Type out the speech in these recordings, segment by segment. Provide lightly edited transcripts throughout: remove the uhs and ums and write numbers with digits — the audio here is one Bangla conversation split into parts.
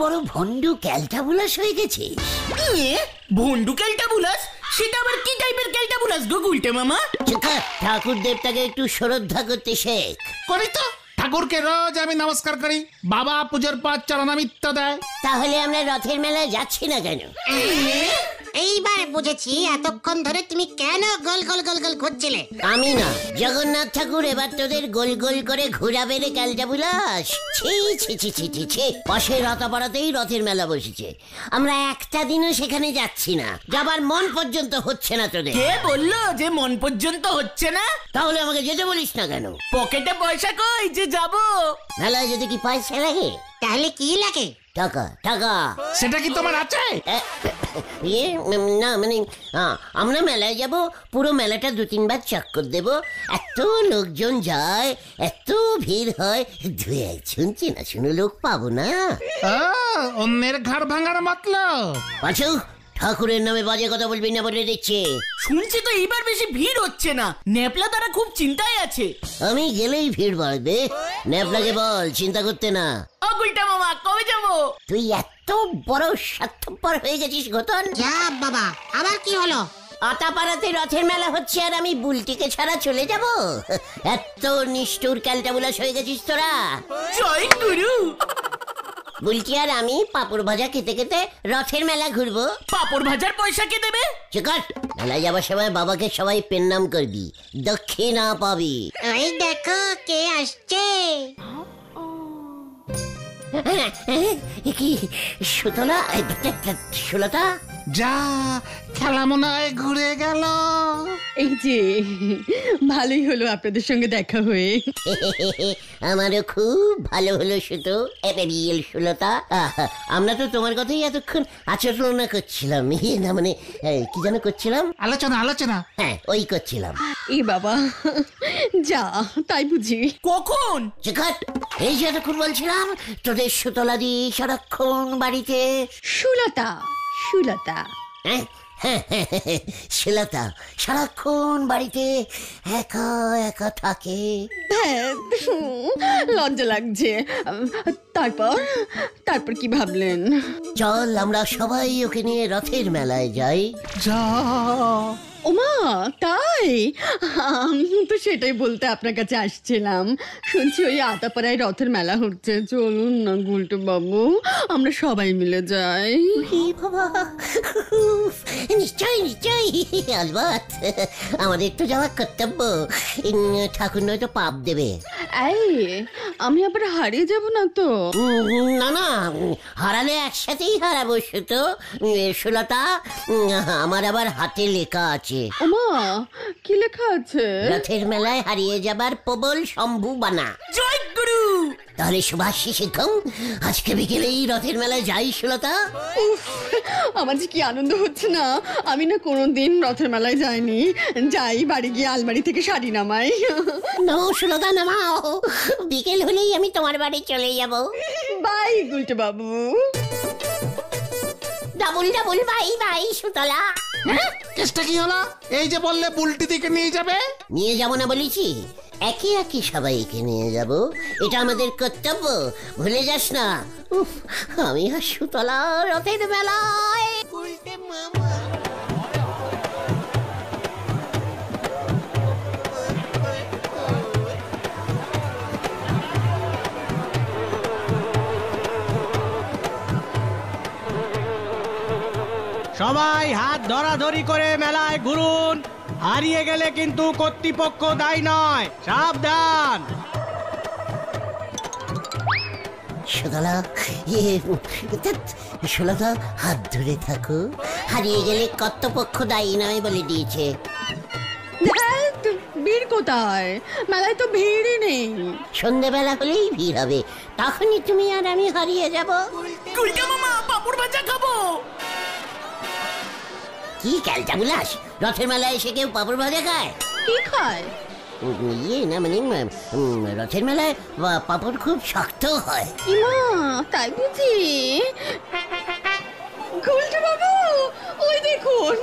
বড় ভন্ডু ক্যালটাবুলাস হয়ে গেছে। ভন্ডু ক্যালটাবুলাস? সেটা আবার কি টাইপের ক্যালটাবুলাস গো গুলটে মামা? ঠাকুর দেবতাকে একটু শ্রদ্ধা করতে শেখ। করি তো, ঠাকুরকে রোজ আমি নমস্কার করি, বাবা পুজোর পর চরণামিত্ত দেয়। তাহলে আমরা রথের মেলায় যাচ্ছি না কেন? এইবার বুঝেছি এতক্ষণ ধরে তুমি কেন গোল গোল গোল গোল ঘুরছিলে। আমি না, জগন্নাথ ঠাকুর এবার তোদের গোল গোল করে ঘুরাবে রে ক্যালটাবুলাস। ছি ছি ছি ছি ছি ছি, পাশে রাতাপাড়াতেই রথের মেলা বসেছে, আমরা একটা দিনও সেখানে যাচ্ছি না। যাবার মন পর্যন্ত হচ্ছে না তোদের। কে বললো যে মন পর্যন্ত হচ্ছে না? তাহলে আমাকে যেতে বলিস না কেন? পকেটে পয়সা কই যে যাবো? মেলায় যেতে কি পয়সা লাগে? তাহলে কি লাগে? টাকা। টাকা সেটা কি তোমার আছে? না মানে আমরা মেলায় যাব, পুরো মেলাটা 2-3 বার চক্কর দেব। এত লোকজন যায়, এত ভিড় হয়, 2-1 চেনা শুনো লোক পাবো না। অন্যের ঘাড় ভাঙার মতলব। পাঁচু, ঠাকুরের নামে বাজে কথা বলবি না বলে দিচ্ছে। শুনছি তো এইবার বেশি ভিড় হচ্ছে না, নেপলা তারা খুব চিন্তায় আছে। আমি গেলেই ভিড় বাড়বে, নেপলাকে বল চিন্তা করতে না। ও গুলটা মামা, কবে যাবো? তুই এত বড় স্বার্থপর হয়ে গেছিস ঘটন। যা বাবা, আবার কি হলো? আতাপাড়াতে রথের মেলা হচ্ছে আর আমি বুলটিকে ছাড়া চলে যাব? এত নিষ্ঠুর ক্যালটাবুলাস হয়ে গেছিস তোরা। জয় গুরু। বুলটি আর আমি পাপড় ভাজা খেতে খেতে রথের মেলা ঘুরবো। পাপড় ভাজার পয়সা কে দেবে? চিকট, মেলায় যাবার সময় বাবাকে সবাই পেন্নাম করবি, দক্ষিণা পাবি। এই দেখো কে আসছে। কি সুতলা, সুলতা? যা, খেলা মনে হয় ঘুরে গেল। এই যে ভালোই হলো আপনাদের সঙ্গে দেখা হয়ে। আমারও খুব ভালো হলো সুতো, সুলতা। আমরা তো তোমার কথাই এতক্ষণ আচরণা করছিলাম, না মানে কি যেন করছিলাম, আলোচনা। হ্যাঁ, ওই করছিলাম। এ বাবা, যা তাই বুঝি। কখন? চিকট, এই যে এতক্ষণ বলছিলাম তোদের সুতলা দি সারাক্ষণ বাড়িতে। সুলতা। সুলতা সারাক্ষণ বাড়িতে একা একা থাকে। লজ্জা লাগছে। তারপর কি ভাবলেন? চল আমরা সবাই ওকে নিয়ে রথের মেলায় যাই। যা। ওমা, তাই? আমি তো সেটাই বলতে আপনার কাছে আসছিলাম। শুনছি ওই আতাপাড়ায় রথের মেলা হচ্ছে, চলুন না গুলটু বাবু, আমরা সবাই মিলে যাই। নিশ্চয়ই আলবাত, আমাদের তো যাওয়া কর্তব্য, ঠাকুর নয়তো পাপ দেবে। এই, আমি আবার হারিয়ে যাব না তো? না, হারালে একসাথেই হারাবো তো সুলতা। আমার আবার হাতে লেখা আছে। ওমা, কি লেখা আছে? রথের মেলায় হারিয়ে যাবার প্রবল সম্ভাবনা। জয় গুরু। তাহলে সুভাষ শিখম, আজকে বিকেলেই রথের মেলায় যাই সুলতা। আমার যে কি আনন্দ হচ্ছে না, আমি না কোনোদিন রথের মেলায় যাইনি। যাই, বাড়ি গিয়ে আলমারি থেকে শাড়ি নামাই। নো সুলতা, নামাও, বিকেল হলেই আমি তোমার বাড়ি চলে যাব। বাই গুলটে বাবু। ডাবল বাই সুতলা। কেসটা কি হলো? এই যে বললে বুলটি দিকে নিয়ে যাবে। নিয়ে যাব না বলেছি, একে একে সবাইকে নিয়ে যাব, এটা আমাদের কর্তব্য, ভুলে যাস না। আমি আর সুতলা রথের মেলায়। সবাই হাত ধরাধরি করে মেলায় ঘুরুন, হারিয়ে গেলে কিন্তু কর্তৃপক্ষ দায়ী নয়, সাবধান। সুলতা, হাত ধরে থাকো, হারিয়ে গেলে কর্তৃপক্ষ দায়ী নয় বলে দিয়েছে। ভিড় কোথায়? মেলায় তো ভিড়ই নেই। সন্ধ্যেবেলা হলেই ভিড় হবে, তখনই তুমি আর আমি হারিয়ে যাব। গুলটা মামা, পাপড় ভাজা খাবো। কি ক্যালটাবুলাস, রথের মেলায় এসে কেউ পাপড় ভাজা খায়? কি খায়? না মানে রথের মেলায় পাপড় খুব শক্ত হয়। ইমা, তাই বুঝি? গুলটে বাবু, ওই দেখুন।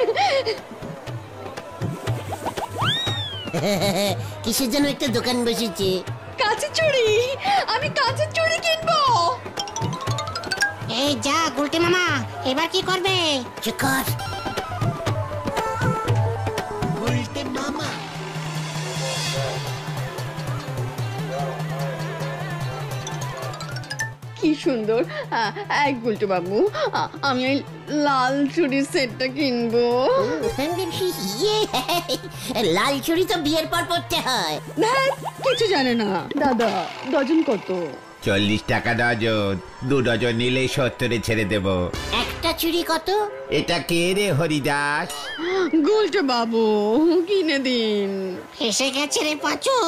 কিসের জন্য একটা দোকান বসেছে? কাঁচের চুড়ি। আমি কাঁচের চুড়ি কিনবো। এই যা গুলটে মামা, এবার কি করবে? চিকার কি সুন্দর। এক গুলটে বাবু, আমি ওই লাল চুড়ির সেটটা কিনবো। ইয়ে, লাল চুড়ি তো বিয়ের পর পড়তে হয়। ধ্যাৎ, কিছু জানে না। দাদা, ডজন কত? 40 টাকা ডজন, 2 ডজন নিলে 70-এ ছেড়ে দেব। একটা চুড়ি কত? এটা কে রে হরিদাস? গুলটে বাবু, কিনে দিন। ফেসে গেছে রে পাঁচু।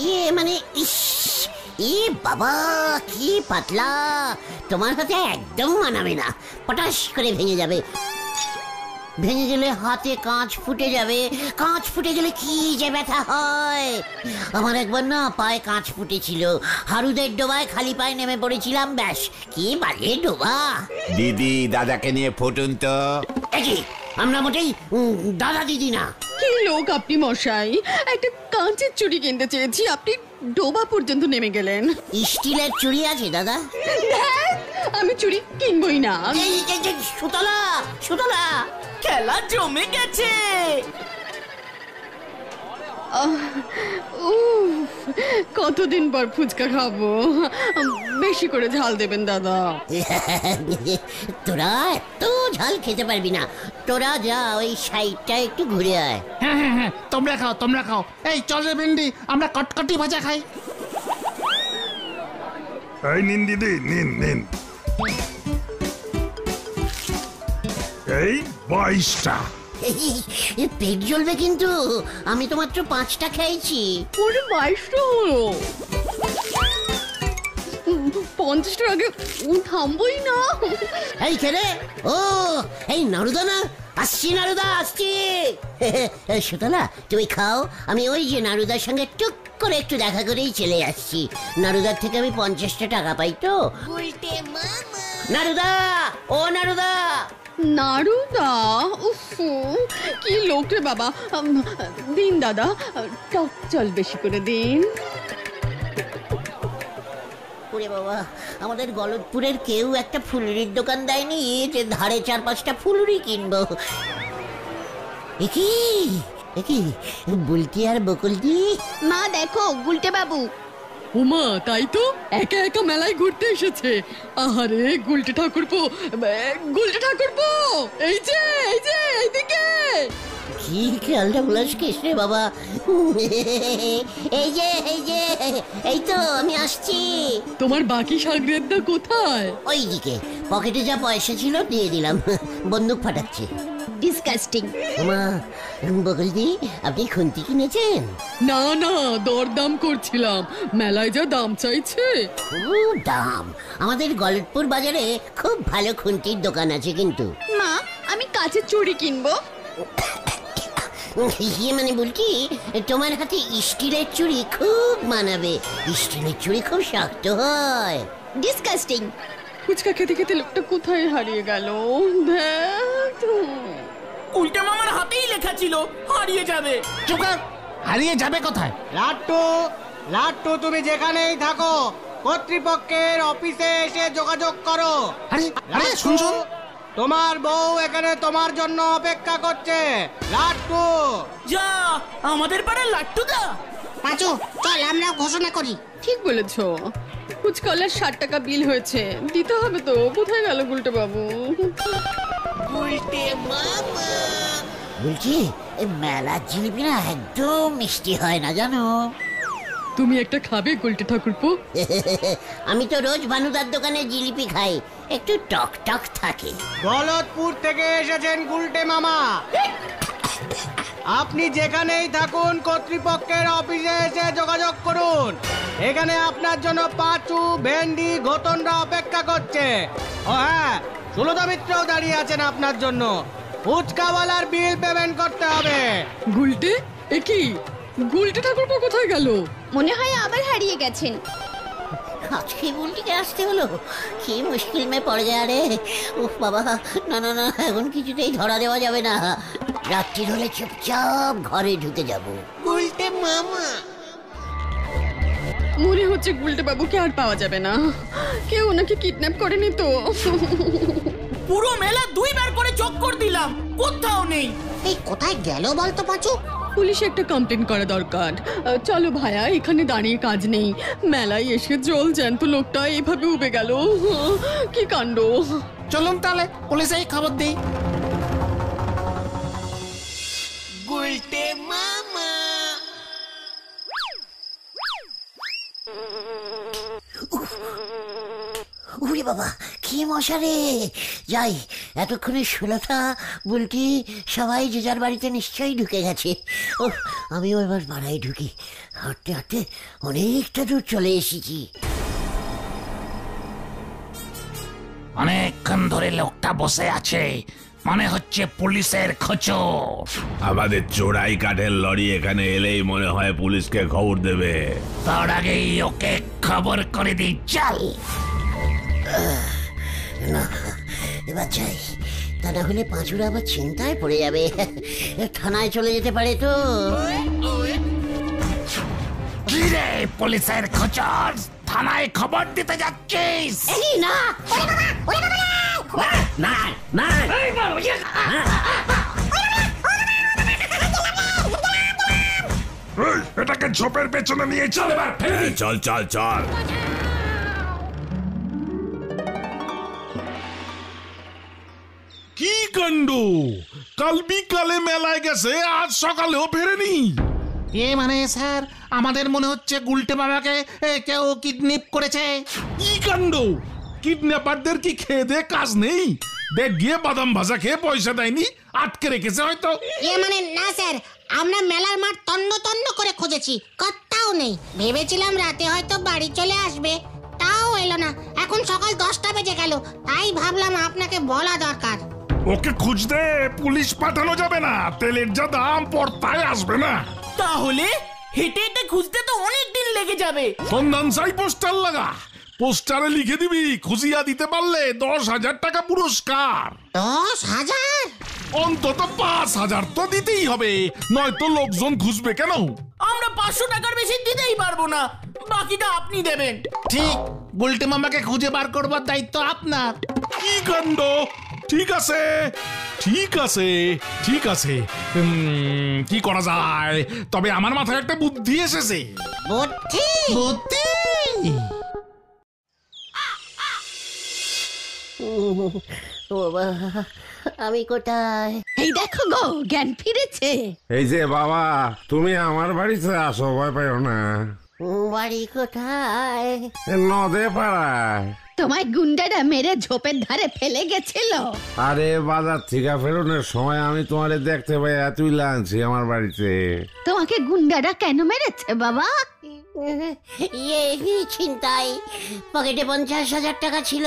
ইয়ে মানে ইস, ই বাবা কি পাতলা, তোমার হাতে একদম মানাবে না, পটাশ করে ভেঙে যাবে। ভেঙে গেলে হাতে কাঁচ ফুটে যাবে, কাঁচ ফুটে গেলে কি যে ব্যথা হয়। আমার একবার না পায়ে কাঁচ ফুটেছিল, হারুদের ডোবায় খালি পায়ে নেমে পড়েছিলাম, ব্যাস কি বাজে ডোবা। দিদি দাদাকে নিয়ে ফুটুন তো। একই আমরা মোটেই দাদা দিদি না। কি লোক আপনি মশাই, একটা কাঁচের চুড়ি কিনতে চেয়েছি, আপনি ডোবা পর্যন্ত নেমে গেলেন। স্টিলের চুড়ি আছে দাদা? ধ্যাৎ, আমি চুড়ি কিনবই না। সুতলা সুতলা, খেলা জমে গেছে। উফ, কতদিন পর ফুচকা খাবো। বেশি করে ঝাল দেবেন দাদা। তোরা এত ঝাল খেতে পারবি না, তোরা যা ওই সাইডটা একটু ঘুরে আয়। হ্যাঁ হ্যাঁ হ্যাঁ, তোমরা খাও তোমরা খাও। এই চল রে ভেন্ডি, আমরা কটকটি ভাজা খাই। এই নিন দিদি, নিন নিন। এই 22টা। পেট জ্বলবে কিন্তু, আমি তো মাত্র 5টা খেয়েছি। ওরে 22টা হলো। 50টার আগে থামবই না। এই খেলে, ও এই নারুদা না, আসছি নারুদা আসছি। সুতলা তুমি খাও, আমি ওই যে নারুদার সঙ্গে টুক করে একটু দেখা করেই চলে আসছি। নারুদার থেকে আমি 50টা টাকা পাই তো। নারুদা, ও নারুদা। নারুদা, উফ, কি লোক রে বাবা। দিন দাদা, টক জল বেশি করে দিন। ওরে বাবা, আমাদের গলতপুরের কেউ একটা ফুলুরির দোকান দেয়নি যে ধারে 4-5টা ফুলুরি কিনবো। একই একই বুলটি আর বকুলটি। মা দেখো, গুলটে বাবু। উমা, তাই তো, একা একা মেলায় ঘুরতে এসেছে। আহারে গুলটে ঠাকুরপো, গুলটে ঠাকুরপো, এই যে এইদিকে। কি খেয়ালটা বুলাস রে বাবা। এই যে এই তো আমি আসছি। তোমার বাকি শাগরেদটা কোথায়? ওইদিকে পকেটে যা পয়সা ছিল দিয়ে দিলাম, বন্দুক ফাটাচ্ছে। ডিসকাস্টিং। মা, বকুলদি আপনি খুন্তি কিনেছেন? না না, দরদাম করছিলাম, মেলায় যা দাম চাইছে। খুব দাম, আমাদের গলতপুর বাজারে খুব ভালো খুন্তির দোকান আছে কিন্তু। মা, আমি কাচের চুড়ি কিনবো। ইয়ে মানে বলছি, তোমার হাতে স্টিলের চুড়ি খুব মানাবে, স্টিলের চুড়ি খুব শক্ত হয়। ডিসকাস্টিং। ফুচকা খেতে খেতে লোকটা কোথায় হারিয়ে গেল? উল্টে মামার হাতেই লেখা ছিল হারিয়ে যাবে। চুপ কর, হারিয়ে যাবে কোথায়? লাট্টু, লাট্টু তুমি যেখানেই থাকো কর্তৃপক্ষের অফিসে এসে যোগাযোগ করো। আরে আরে, শুন শুন, তোমার বউ এখানে তোমার জন্য অপেক্ষা করছে। লাট্টু, যা, আমাদের পাড়ার লাট্টুদা। পাঁচু, চল আমরা ঘোষণা করি। ঠিক বলেছো, ফুচকাওয়ালার 60 টাকা বিল হয়েছে, দিতে হবে তো। কোথায় গেল গুলটে বাবু? বলছি মেলার জিলিপি না একদম মিষ্টি হয় না জানো। তুমি একটা খাবে গুলটে ঠাকুরপো? আমি তো রোজ ভানুদার দোকানে জিলিপি খাই, একটু টক টক থাকে। গলতপুর থেকে এসেছেন গুলটে মামা। আপনি যেখানেই থাকুন কর্তৃপক্ষের অফিসে এসে যোগাযোগ করুন। এখানে আপনার জন্য পাঁচু, ভেন্ডি, ঘোতনরা অপেক্ষা করছে। ও হ্যাঁ, সুলতা মিত্রও দাঁড়িয়ে আছেন আপনার জন্য। ফুচকাওয়ালার বিল পেমেন্ট করতে হবে। গুলটে, এ কি, গুলটে ঠাকুরপো কোথায় গেল? মনে হয় আবার হারিয়ে গেছেন। আজকে বুলটিকে আসতে হলো, কি মুশকিল মে পড়ে যায় রে। উফ বাবা, না না না, এখন কিছুতেই ধরা দেওয়া যাবে না। রাত্রি হলে চুপচাপ ঘরে ঢুকে যাব। উল্টে মামা। মনে হচ্ছে গুলটে বাবুকে আর পাওয়া যাবে না। কেউ ওনাকে কিডন্যাপ করেনি তো? পুরো মেলা 2 বার করে চক্কর দিলাম, কোথাও নেই। এই কোথায় গেল বলতো পাঁচু? পুলিশে একটা কমপ্লেন করা দরকার। চলো ভাইয়া, এখানে দাঁড়িয়ে কাজ নেই। মেলায় এসে জল জ্যান্ত লোকটা এভাবে উবে গেল, কি কাণ্ড। চলুন তাহলে পুলিশে খবর দিই। উরে বাবা, কি মশা রে! যাই, এতক্ষণে সুলতা, বুলটি সবাই যে যার বাড়িতে নিশ্চয়ই ঢুকে গেছে। ও, আমিও এবার বাড়াই ঢুকি। হাঁটতে হাঁটতে অনেকটা দূর চলে এসেছি। অনেকক্ষণ ধরে লোকটা বসে আছে, মনে হচ্ছে পুলিশের খোঁজর। আমাদের চোরাই কাঠের লরি এখানে এলেই মনে হয় পুলিশকে খবর দেবে। তার আগেই ওকে খবর করে দিই, চল। না, এবার যাই, তা না হলে পাঁচুরা আবার চিন্তায় পড়ে যাবে। থানায় চলে যেতে পারে তো। কি রে পুলিশের খোঁজর, থানায় খবর দিতে যাচ্ছিস? না না না, এই, এটাকে ঝোপের পেছনে নিয়ে চল এবার। চল চল চল। কি কাণ্ড! কাল বিকালে মেলায় গেছে, আজ সকালেও ফেরেনি। মানে স্যার, আমাদের মনে হচ্ছে গুলটে বাবাকে কেউ কিডন্যাপ করেছে। কি কাণ্ড! কিডন্যাপারদের কি খেয়ে দে কাজ নেই? দেখ গিয়ে বাদাম ভাজা খেয়ে পয়সা দেয়নি, আটকে রেখেছে হয়তো। মানে না স্যার, আমরা মেলার মাঠ তন্ন তন্ন করে খুঁজেছি, কোথাও নেই। ভেবেছিলাম রাতে হয়তো বাড়ি চলে আসবে, তাও এলো না। এখন সকাল 10টা বেজে গেল, তাই ভাবলাম আপনাকে বলা দরকার। ওকে খুঁজতে পুলিশ পাঠানো যাবে না, তেলের যা দাম পড়তায় আসবে না। তাহলে হেঁটে হেঁটে খুঁজতে তো অনেক দিন লেগে যাবে। সন্ধান চাই পোস্টার লাগা, পোস্টারে লিখে দিবি খুঁজিয়া দিতে পারলে 10,000 টাকা পুরস্কার। 10,000? অন্তত 5,000 তো দিতেই হবে, নয়তো লোকজন খুঁজবে কেন? আমরা 500 টাকার বেশি দিতেই পারবো না, বাকিটা আপনি দেবেন। ঠিক, গুলটে মামাকে খুঁজে বার করবার দায়িত্ব আপনার। কি কাণ্ড! ঠিক আছে ঠিক আছে ঠিক আছে, কি করা যায়? তবে আমার মাথায় একটা বুদ্ধি এসেছে। বুদ্ধি? বুদ্ধি? ও বাবা, আমি কোথায়? এই দেখো গো, জ্ঞান ফিরেছে। এই যে বাবা, তুমি আমার বাড়িতে আসো, ভয় পাইও না। বাড়ি কোথায়? নদে পাড়ায়। তোমায় গুন্ডারা মেরে ঝোপের ধারে ফেলে গেছিল। আরে বাজার থেকে ফেরোনোর সময় আমি তোমারে দেখতে পাই, তুই আনছি আমার বাড়িতে। তোমাকে গুন্ডারা কেন মেরেছে বাবা? চিন্তাই, পকেটে 50,000 টাকা ছিল,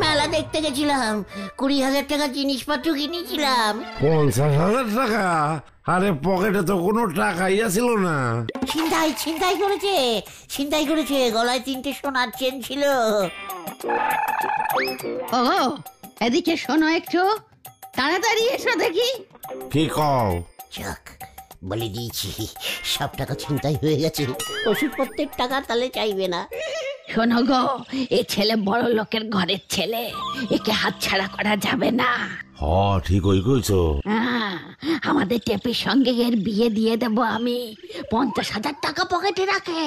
মেলা দেখতে গেছিলাম, 20,000 টাকা জিনিসপত্র কিনেছিলাম। 50,000 টাকা? আরে পকেটে তো কোনো টাকাই ছিল না। ছিনতাই করেছে, গলায় 3টে সোনার চেন ছিল। ও, এদিকে শোনো একটু, তাড়াতাড়ি এসো দেখি। কি কও? যাক, বলে দিয়েছি, সব টাকা ছিনতাই হয়ে গেছে। ওষুধপত্রের টাকা তাহলে চাইবে না। শোনো গো, এ ছেলে বড় লোকের ঘরের ছেলে, একে হাতছাড়া করা যাবে না। ঠিক ওই কইছো। আমাদের টেপির সঙ্গে এর বিয়ে দিয়ে দেব আমি। 50,000 টাকা পকেটে রাখে।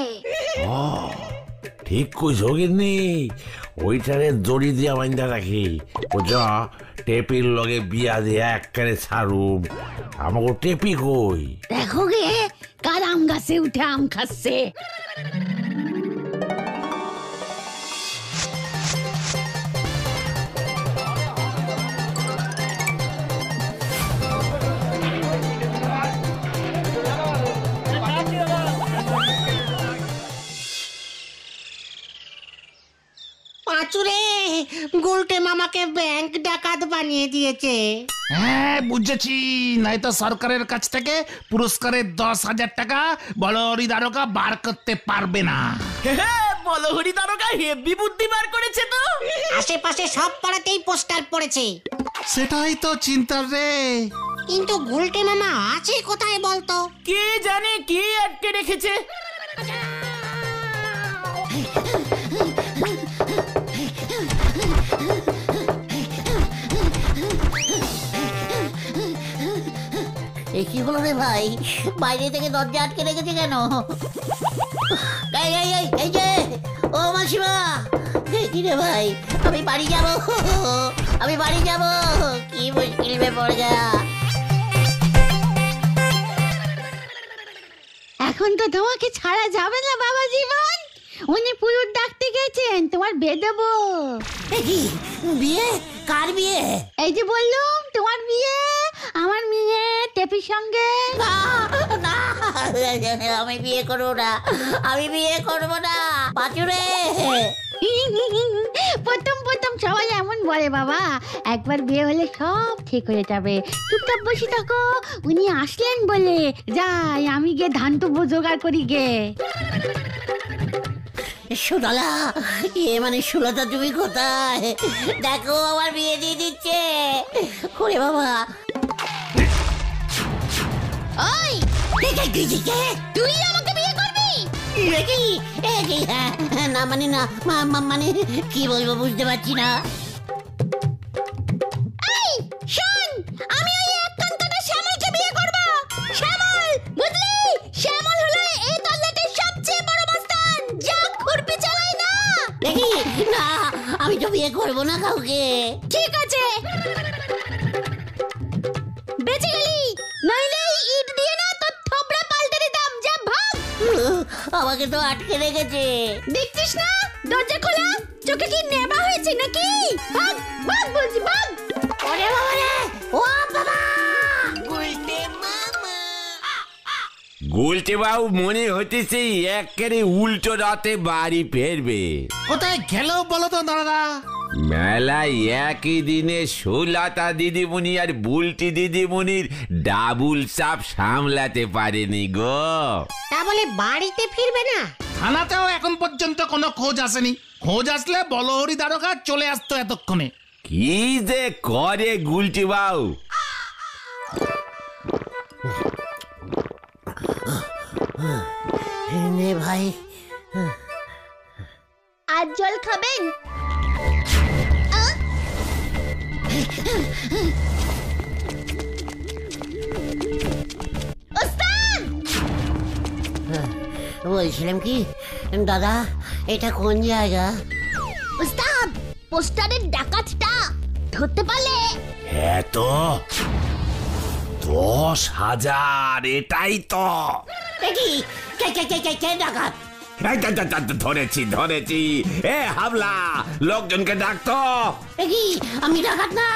ঠিক কইছো গিন্নি, ওইটারে দড়ি দিয়া বাইন্দা রাখি, বুঝা? টেপির লগে বিয়া দিয়ে একবারে ছাড়ুম। আমাকে টেপি কই? দেখো গে, কার আম গাছে উঠে আম খাচ্ছে। পাঁচুরে, গুলটে মামাকে ব্যাংক ডাকাত বানিয়ে দিয়েছে। হ্যাঁ বুঝেছি, নাই তো সরকারের কাছ থেকে পুরস্কারের 10,000 টাকা বলহরি দারোগা বার করতে পারবে না। বলহরি দারোগা হেভি বুদ্ধি বার করেছে তো। আশেপাশে সব পাড়াতেই পোস্টার পড়েছে। সেটাই তো চিন্তার রে। কিন্তু গুলটে মামা আছে কোথায় বলতো? কে জানে কে আটকে রেখেছে। এ কি হলো রে ভাই, বাইরে থেকে দরজা আটকে রেখেছে কেন? এই যে, ও মাসিমা, কি রে ভাই, আমি বাড়ি যাব, কি মুশকিল মে পড় গয়া। এখন তো তোমাকে ছাড়া যাবে না বাবা জীবন, উনি পুরুষ ডাকতে গেছেন, তোমার বিয়ে দেবো। বিয়ে? কার বিয়ে? এই যে বললুম তোমার বিয়ে, আমার মেয়ে টেপির সঙ্গে। আমি বিয়ে করবো না, বাছুরে। প্রথম সবাই এমন বলে বাবা, একবার বিয়ে হলে সব ঠিক হয়ে যাবে, চুপচাপ বসে থাকো, উনি আসলেন বলে। যাই আমি গিয়ে ধান তো জোগাড় করি গে। সুতলা, মানে সুলতা, তুমি কোথায়? দেখো আমার বিয়ে দিয়ে দিচ্ছে। ওরে বাবা, ওই তুই আমাকে বিয়ে করবি? না মানে কি বলবো বুঝতে পারছি না। এই শোন, আমি ওই এককান্তটা শ্যামলকে বিয়ে করব। শ্যামল, বুঝলি? শ্যামল হলো এই তল্লাটের সবচেয়ে বড় মাস্তান, যা খুরপি চালায় না। না, আমি তো বিয়ে করবো না কাউকে। ঠিক আছে, বেঁচে গেলি, নইলে ইট দিয়ে না তোর থোবড়া পাল্টে দিতাম। যা ভাগ। আমাকে তো আটকে রেখেছে। দেখছিস না দরজা খোলা, চোখে কি নেবা হয়েছে নাকি? ভাগ ভাগ বলছি, ভাগ। ওরে বাবা রে, ও বাবা। গুলটে বাবু মনে হতেছে একেবারে উল্টো রাতে বাড়ি ফেরবে। কোথায় গেল বলো তো দাদা? মেলায় একই দিনে সুলতা দিদিমণি আর বুলটি দিদিমণির ডাবুল চাপ সামলাতে পারেনি গো। তা বলে বাড়িতে ফিরবে না? থানাতেও এখন পর্যন্ত কোনো খোঁজ আসেনি। খোঁজ আসলে বলহরি দারোগা চলে আসতো এতক্ষণে। কি যে করে গুলটি বাবু। নে ভাই, আর জল খাবেন? বলছিলাম কি দাদা, এটা কোন জায়গা? উস্তাদ, পোস্টারের ডাকাতটা ধরতে পারলে? হ্যাঁ তো 10,000, এটাই তো। কে ডাকাত? ধরেছি। এ হাবলা, লোকজনকে ডাকতো। আমি ডাকাত না।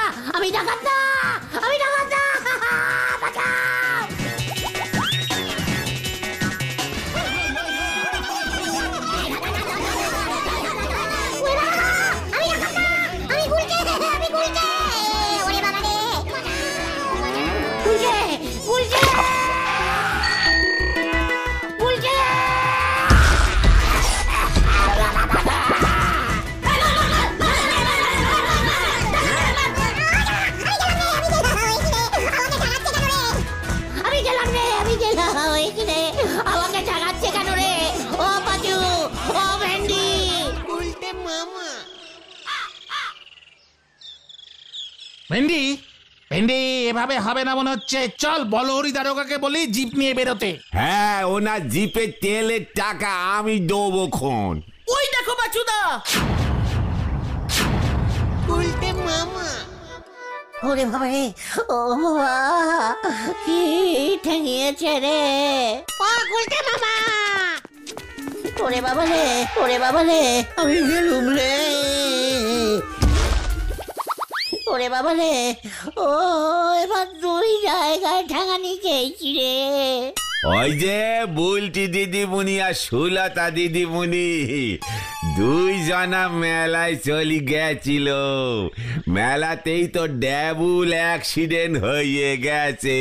আমাকে জাগাচ্ছে কেন রে? ও পাচু, ও ভেন্ডি। ভেন্ডি, এভাবে হবে না মনে হচ্ছে। চল বলহরি দারোগাকে বলি জিপ নিয়ে বেরোতে। হ্যাঁ, ওনার জিপে তেলের টাকা আমি দেবো খন। ওই দেখো বাচুদা। ওরে বাবা রে, ও বাবা, কি ঠেঙিয়েছে রে। ও গুলটে মামা। ওরে বাবা রে, আমি গেলুম রে। ওরে বাবা রে, ও এবার 2 জায়গায় ঠেঙানি খেয়েছি রে। ওই যে বুলটি দিদিমণি আর সুলতা দিদিমণি 2 জনা মেলায় চলে গেছিল। মেলাতেই তো ডাবল অ্যাক্সিডেন্ট হয়ে গেছে।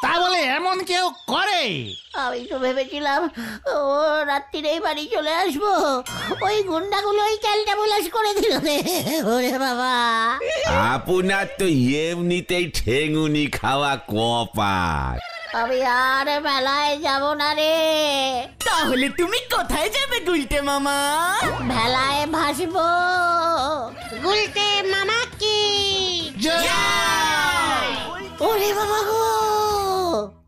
তা বলে এমন কেউ করে? আমি তো ভেবেছিলাম ও রাত্রিরেই বাড়ি চলে আসবো, ওই গুন্ডাগুলোই ক্যালটা বুলাস করে দিল রে। ওরে বাবা, আপনার তো এমনিতেই ঠেঙুনি খাওয়া কপাট। আমি আর মেলায় যাব না রে। তাহলে তুমি কোথায় যাবে গুলটে মামা? ভেলায় ভাসবো। গুলটে মামা কি? জয়! ওরে বাবা গো, দেবো